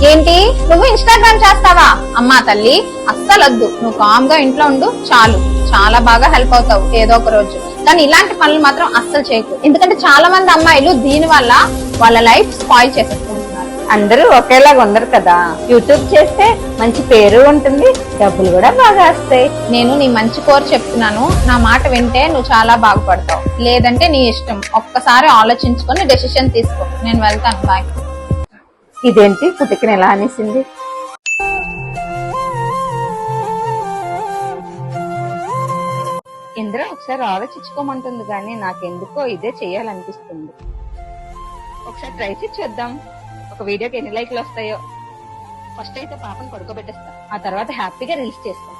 ఏంటి నువ్వు ఇన్స్టాగ్రామ్ చేస్తావా? అమ్మా తల్లి అస్సలొద్దు, నువ్వు కామ్ గా ఇంట్లో ఉండు చాలు. చాలా బాగా హెల్ప్ అవుతావు ఏదో ఒక రోజు. కానీ ఇలాంటి పనులు మాత్రం అస్సలు చేయకు, ఎందుకంటే చాలా మంది అమ్మాయిలు దీని వల్ల వాళ్ళ లైఫ్ స్పాయిల్ చేసేసుకుంటున్నారు. అందరూ ఒకేలాగా ఉండరు కదా. యూట్యూబ్ చేస్తే మంచి పేరు ఉంటుంది, డబ్బులు కూడా బాగా వస్తాయి. నేను నీ మంచి కోరి చెప్తున్నాను, నా మాట వింటే నువ్వు చాలా బాగుపడతావు, లేదంటే నీ ఇష్టం. ఒక్కసారి ఆలోచించుకొని డెసిషన్ తీసుకో. నేను వెళ్తాను, బాయ్. ఇదేంటి పుట్టుకుని ఎలా అనేసింది? ఇంద్ర ఒకసారి ఆలోచించుకోమంటుంది కానీ నాకెందుకో ఇదే చెయ్యాలనిపిస్తుంది. ఒకసారి ట్రై చేసి చూద్దాం, ఒక వీడియోకి ఎన్ని లైక్లు వస్తాయో. ఫస్ట్ అయితే పాపను పడుకోబెట్టేస్తా, ఆ తర్వాత హ్యాపీగా రీల్స్ చేస్తాం.